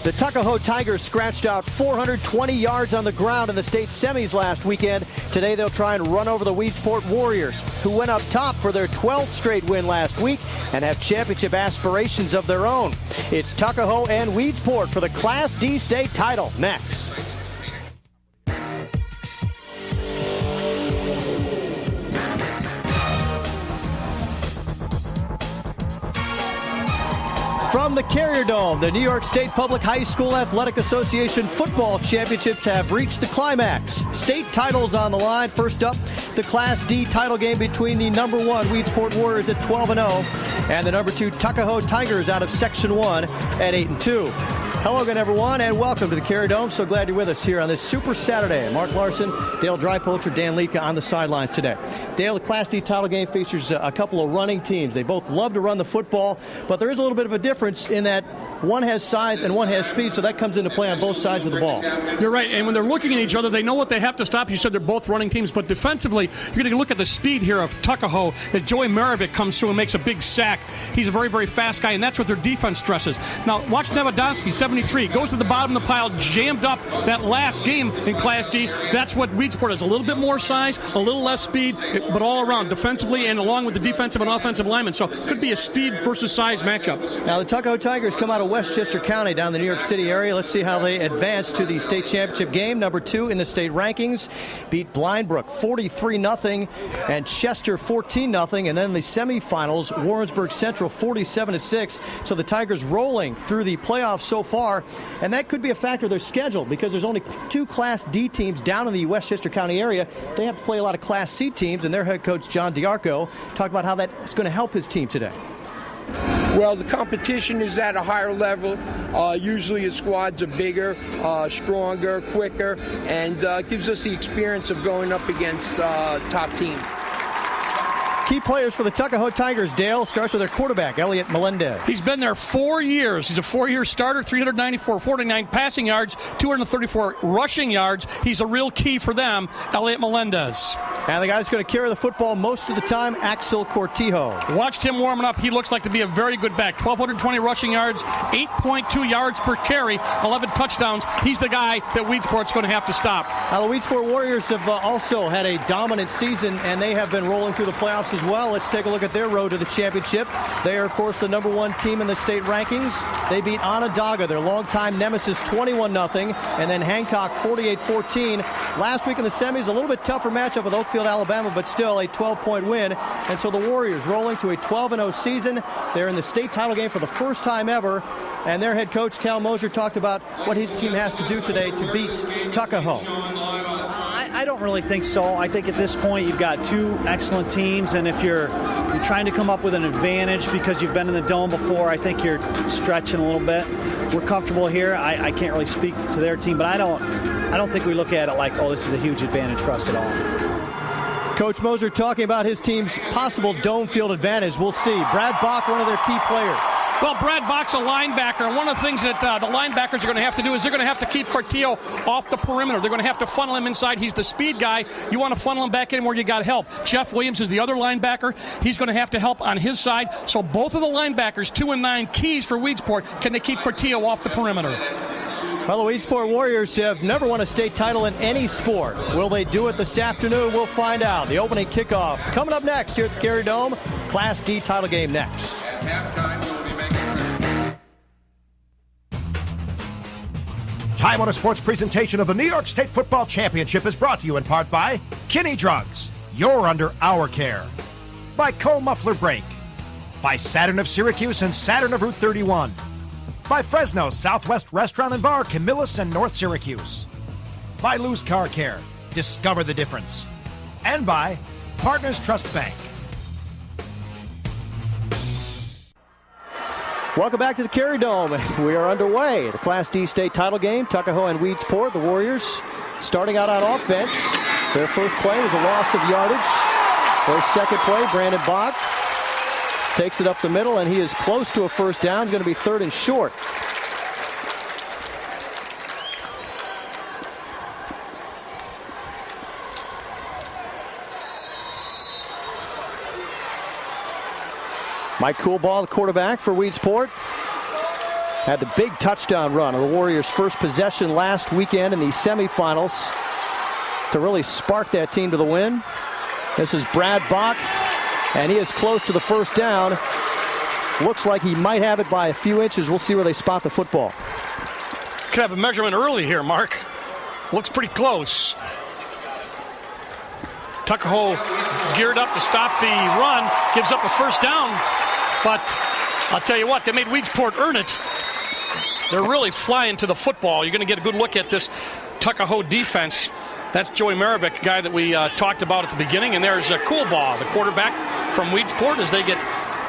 The Tuckahoe Tigers scratched out 420 yards on the ground in the state semis last weekend. Today they'll try and run over the Weedsport Warriors, who went up top for their 12th straight win last week and have championship aspirations of their own. It's Tuckahoe and Weedsport for the Class D state title next. From the Carrier Dome, the New York State Public High School Athletic Association football championships have reached the climax. State titles on the line. First up, the Class D title game between the number 1 Weedsport Warriors at 12-0 and the number 2 Tuckahoe Tigers out of Section 1 at 8-2. Hello again, everyone, and welcome to the Carrier Dome. So glad you're with us here on this Super Saturday. Mark Larson, Dale Drypocher, Dan Lika on the sidelines today. Dale, the Class D title game features a couple of running teams. They both love to run the football, but there is a little bit of a difference in that one has size and one has speed, so that comes into play on both sides of the ball. You're right, and when they're looking at each other, they know what they have to stop. You said they're both running teams, but defensively, you're going to look at the speed here of Tuckahoe as Joey Maravich comes through and makes a big sack. He's a very, very fast guy, and that's what their defense stresses. Now, watch Nevedonsky, 73, goes to the bottom of the pile, jammed up that last game in Class D. That's what Weedsport has, a little bit more size, a little less speed, but all around, defensively and along with the defensive and offensive linemen. So it could be a speed versus size matchup. Now, the Tuckahoe Tigers come out of Westchester County down the New York City area. Let's see how they advance to the state championship game. Number 2 in the state rankings beat Blindbrook 43-0 and Chester 14-0. And then the semifinals, Warrensburg Central 47-6. So the Tigers rolling through the playoffs so far. And that could be a factor of their schedule because there's only 2 Class D teams down in the Westchester County area. They have to play a lot of Class C teams, and their head coach, John Diarco, talked about how that's going to help his team today. Well, the competition is at a higher level. Usually the squads are bigger, stronger, quicker, and gives us the experience of going up against top teams. Key players for the Tuckahoe Tigers, Dale, starts with their quarterback, Elliot Melendez. He's been there 4 years. He's a 4-year starter, 49 passing yards, 234 rushing yards. He's a real key for them, Elliot Melendez. And the guy that's going to carry the football most of the time, Axel Cortijo. Watched him warming up. He looks like to be a very good back. 1,220 rushing yards, 8.2 yards per carry, 11 touchdowns. He's the guy that Weedsport's going to have to stop. Now, the Weedsport Warriors have also had a dominant season, and they have been rolling through the playoffs as well. Let's take a look at their road to the championship. They are, of course, the number 1 team in the state rankings. They beat Onondaga, their longtime nemesis, 21-0, and then Hancock 48-14. Last week in the semis, a little bit tougher matchup with Oakfield, Alabama, but still a 12-point win. And so the Warriors rolling to a 12-0 season. They're in the state title game for the first time ever. And their head coach, Cal Mosier, talked about what his team has to do today to beat Tuckahoe. I don't really think so. I think at this point you've got 2 excellent teams, and if you're trying to come up with an advantage because you've been in the Dome before, I think you're stretching a little bit. We're comfortable here. I can't really speak to their team, but I don't think we look at it like, oh, this is a huge advantage for us at all. Coach Moser talking about his team's possible Dome field advantage. We'll see. Brad Bach, one of their key players. Well, Brad Bach's a linebacker, and one of the things that the linebackers are going to have to do is they're going to have to keep Cortillo off the perimeter. They're going to have to funnel him inside. He's the speed guy. You want to funnel him back in where you got help. Jeff Williams is the other linebacker. He's going to have to help on his side. So both of the linebackers, 2 and 9, keys for Weedsport. Can they keep Cortillo off the perimeter? Well, the Weedsport Warriors have never won a state title in any sport. Will they do it this afternoon? We'll find out. The opening kickoff coming up next here at the Carrier Dome. Class D title game next. At halftime, we'll be making Time on a Sports presentation of the New York State Football Championship is brought to you in part by Kinney Drugs. You're under our care. By Cole Muffler Brake. By Saturn of Syracuse and Saturn of Route 31. By Fresno Southwest Restaurant and Bar, Camillus and North Syracuse. By Lou's Car Care. Discover the difference. And by Partners Trust Bank. Welcome back to the Carrier Dome. We are underway. The Class D state title game, Tuckahoe and Weedsport. The Warriors starting out on offense. Their first play was a loss of yardage. Their second play, Brandon Bach takes it up the middle, and he is close to a first down. Going to be 3rd and short. Mike Coolball, the quarterback for Weedsport. had the big touchdown run of the Warriors' first possession last weekend in the semifinals to really spark that team to the win. This is Brad Bach, and he is close to the first down. Looks like he might have it by a few inches. We'll see where they spot the football. Could have a measurement early here, Mark. Looks pretty close. Tuckahoe geared up to stop the run, gives up a first down, but I'll tell you what, they made Weedsport earn it. They're really flying to the football. You're going to get a good look at this Tuckahoe defense. That's Joey Maravik, guy that we talked about at the beginning, and there's Coolbaugh, the quarterback from Weedsport, as they get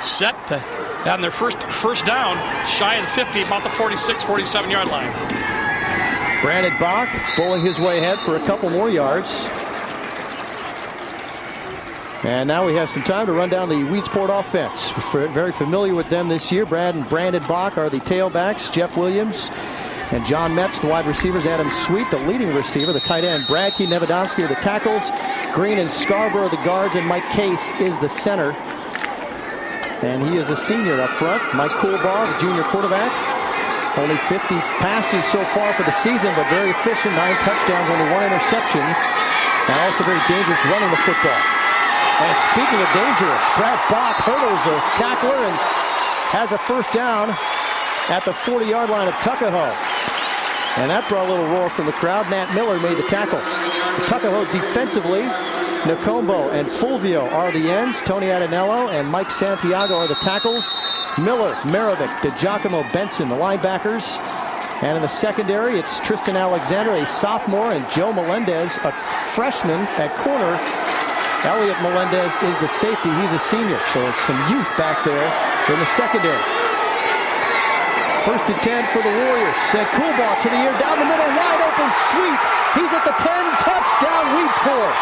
set to have their first down, shy of the 50, about the 46, 47-yard line. Brandon Bach bowling his way ahead for a couple more yards. And now we have some time to run down the Weedsport offense. We're very familiar with them this year. Brad and Brandon Bach are the tailbacks. Jeff Williams and John Metz, the wide receivers. Adam Sweet, the leading receiver. The tight end, Bradkey, Nevedomsky are the tackles. Green and Scarborough are the guards, and Mike Case is the center. And he is a senior up front. Mike Coolbaugh, the junior quarterback. Only 50 passes so far for the season, but very efficient. 9 touchdowns, only 1 interception. And also very dangerous running the football. And speaking of dangerous, Brad Bach hurdles a tackler and has a first down at the 40-yard line of Tuckahoe. And that brought a little roar from the crowd. Nat Miller made the tackle. Tuckahoe defensively, Ncombo and Fulvio are the ends. Tony Adanello and Mike Santiago are the tackles. Miller, Maravik, DeGiacomo, Benson, the linebackers. And in the secondary, it's Tristan Alexander, a sophomore, and Joe Melendez, a freshman at corner. Elliot Melendez is the safety. He's a senior, so it's some youth back there in the secondary. First and 10 for the Warriors. Sent Coolbaugh to the air, down the middle, wide open, Sweet. He's at the 10, touchdown, Weedsport.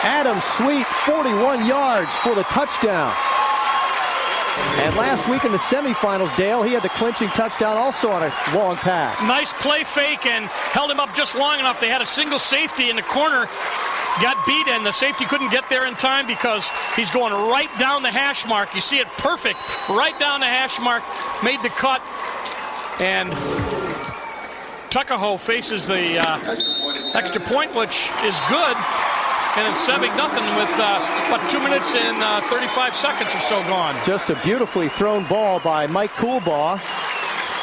Adam Sweet, 41 yards for the touchdown. And last week in the semifinals, Dale, he had the clinching touchdown also on a long pass. Nice play fake and held him up just long enough. They had a single safety in the corner, got beat, and the safety couldn't get there in time because he's going right down the hash mark. You see it perfect, right down the hash mark, made the cut, and Tuckahoe faces the extra point, which is good. And it's 7-0 with about 2 minutes and 35 seconds or so gone. Just a beautifully thrown ball by Mike Coolbaugh,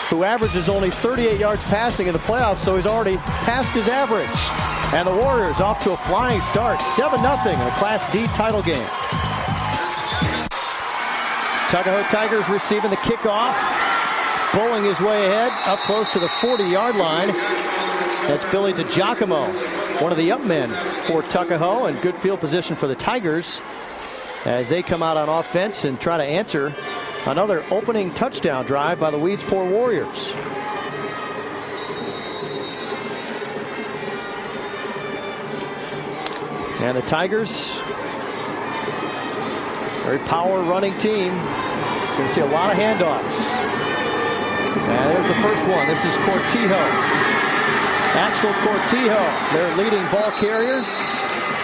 who averages only 38 yards passing in the playoffs, so he's already passed his average. And the Warriors off to a flying start, 7-0 in a Class D title game. Tuckahoe Tigers receiving the kickoff, bowling his way ahead up close to the 40-yard line. That's Billy DeGiacomo, one of the up men for Tuckahoe, and good field position for the Tigers as they come out on offense and try to answer another opening touchdown drive by the Weedsport Warriors. And the Tigers, very power running team. Going to see a lot of handoffs. And there's the first one. This is Cortijo. Axel Cortijo, their leading ball carrier,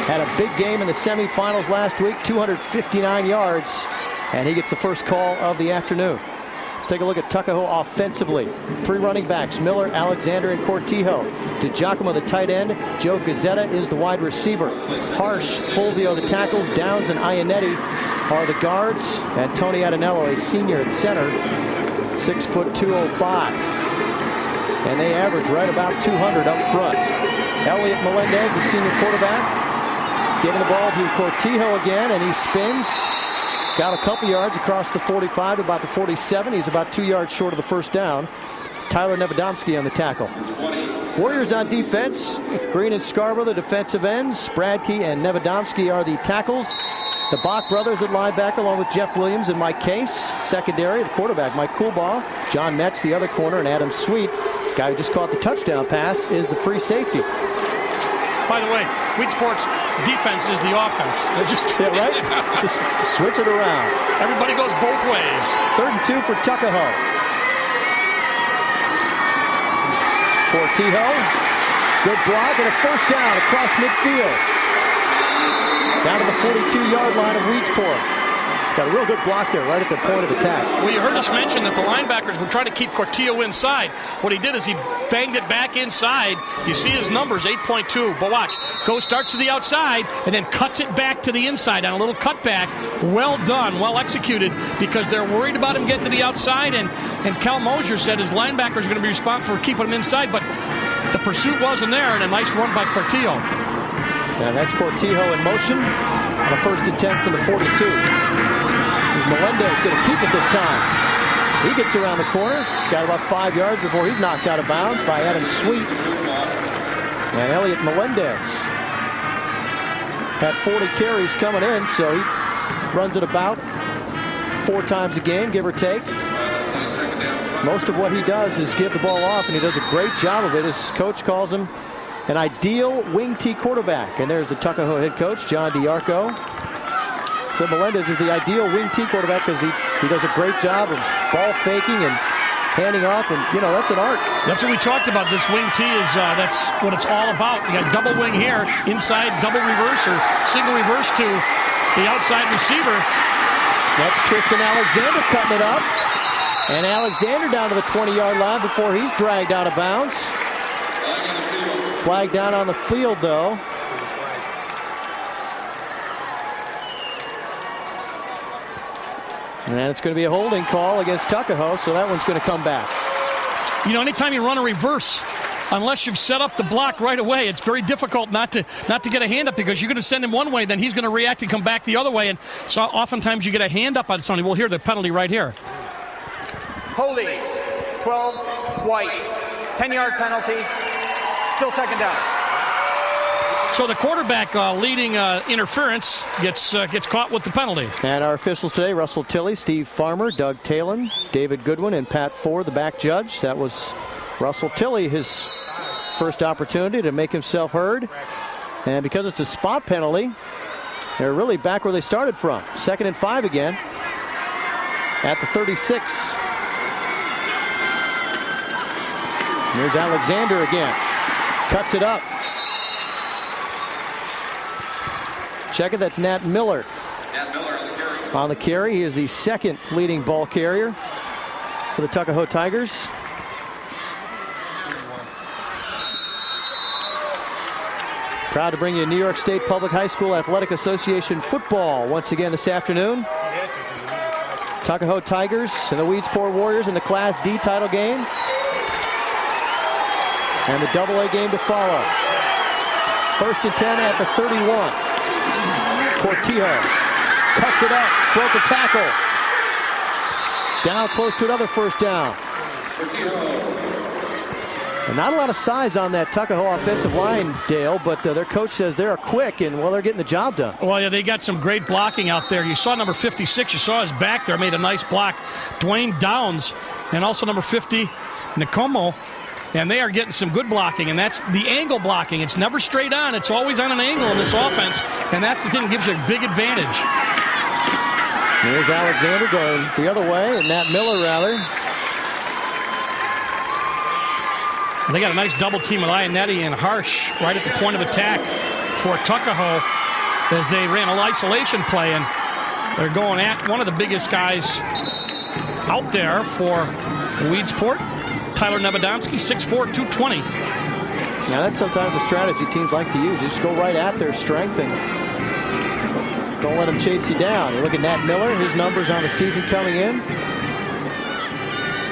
had a big game in the semifinals last week, 259 yards, and he gets the first call of the afternoon. Let's take a look at Tuckahoe offensively. 3 running backs, Miller, Alexander, and Cortijo. DeGiacomo, the tight end. Joe Gazzetta is the wide receiver. Harsh, Fulvio, the tackles. Downs and Ianetti are the guards. And Tony Adanello, a senior at center, 6'2", 205. And they average right about 200 up front. Elliot Melendez, the senior quarterback, giving the ball to Cortijo again, and he spins. Got a couple yards across the 45 to about the 47. He's about 2 yards short of the first down. Tyler Nevedomsky on the tackle. Warriors on defense. Green and Scarborough, the defensive ends. Bradkey and Nevedomsky are the tackles. The Bach brothers at linebacker, along with Jeff Williams and Mike Case. Secondary, the quarterback, Mike Coolbaugh. John Metz, the other corner, and Adam Sweet, guy who just caught the touchdown pass, is the free safety. By the way, Weedsport's defense is the offense. They're just right? Just switch it around. Everybody goes both ways. 3rd and 2 for Tuckahoe. Cortijo, good block and a first down across midfield. Down to the 42-yard line of Weedsport. Got a real good block there right at the point of attack. Well, you heard us mention that the linebackers were trying to keep Cortillo inside. What he did is he banged it back inside. You see his numbers, 8.2. But watch, starts to the outside and then cuts it back to the inside on a little cutback. Well done, well executed, because they're worried about him getting to the outside. And Cal Mosier said his linebackers are going to be responsible for keeping him inside. But the pursuit wasn't there, and a nice run by Cortillo. And that's Cortillo in motion on a 1st and 10 from the 42. Melendez going to keep it this time. He gets around the corner. Got about 5 yards before he's knocked out of bounds by Adam Sweet. And Elliot Melendez had 40 carries coming in, so he runs it about 4 times a game, give or take. Most of what he does is give the ball off, and he does a great job of it. His coach calls him an ideal wing T quarterback. And there's the Tuckahoe head coach, John DiArco. So Melendez is the ideal wing T quarterback because he does a great job of ball faking and handing off, and that's an art. That's what we talked about. This wing T is that's what it's all about. You got double wing here, inside double reverse or single reverse to the outside receiver. That's Tristan Alexander cutting it up, and Alexander down to the 20-yard line before he's dragged out of bounds. Flag down on the field though. And it's going to be a holding call against Tuckahoe, so that one's going to come back. Anytime you run a reverse, unless you've set up the block right away, it's very difficult not to get a hand up, because you're going to send him one way, then he's going to react and come back the other way. And so oftentimes you get a hand up on somebody. We'll hear the penalty right here. Holding, 12, white, 10-yard penalty, still 2nd down. So the quarterback leading interference gets caught with the penalty. And our officials today, Russell Tilley, Steve Farmer, Doug Talon, David Goodwin, and Pat Ford, the back judge. That was Russell Tilley, his first opportunity to make himself heard. And because it's a spot penalty, they're really back where they started from. 2nd and 5 again at the 36. Here's Alexander again. Cuts it up. Check it, that's Nat Miller. Nat Miller on the carry. On the carry, he is the 2nd leading ball carrier for the Tuckahoe Tigers. Proud to bring you New York State Public High School Athletic Association football once again this afternoon. Tuckahoe Tigers and the Weedsport Warriors in the Class D title game. And the AA game to follow. 1st and 10 at the 31. Cortillo cuts it up, broke a tackle. Down close to another 1st down. And not a lot of size on that Tuckahoe offensive line, Dale, but their coach says they're quick and, well, they're getting the job done. Well, yeah, they got some great blocking out there. You saw number 56. You saw his back there, made a nice block. Dwayne Downs, and also number 50, Nicomo. And they are getting some good blocking, and that's the angle blocking. It's never straight on. It's always on an angle in this offense, and that's the thing that gives you a big advantage. Here's Alexander going the other way, and Nat Miller, rather. They got a nice double team with Ionetti and Harsh right at the point of attack for Tuckahoe as they ran an isolation play, and they're going at one of the biggest guys out there for Weedsport. Tyler Nebedomski, 6'4", 220. Now that's sometimes a strategy teams like to use. You just go right at their strength and don't let them chase you down. You look at Nat Miller, his numbers on the season coming in.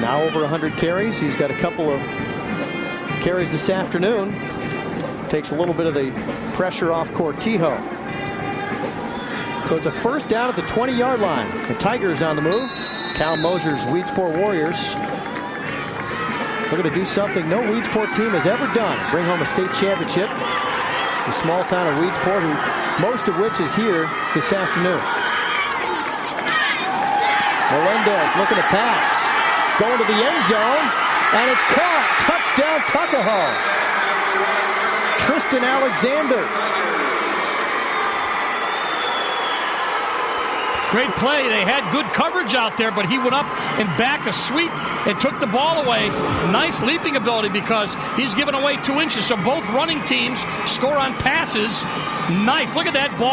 Now over 100 carries. He's got a couple of carries this afternoon. Takes a little bit of the pressure off Cortillo. So it's a 1st down at the 20-yard line. The Tigers on the move. Cal Mosier's Weedsport Warriors looking to do something no Weedsport team has ever done. Bring home a state championship. The small town of Weedsport, most of which is here this afternoon. Melendez looking to pass. Going to the end zone. And it's caught. Touchdown Tuckahoe. Tristan Alexander. Great play. They had good coverage out there, but he went up and back a sweep and took the ball away. Nice leaping ability because he's given away 2 inches. So both running teams score on passes. Nice. Look at that ball.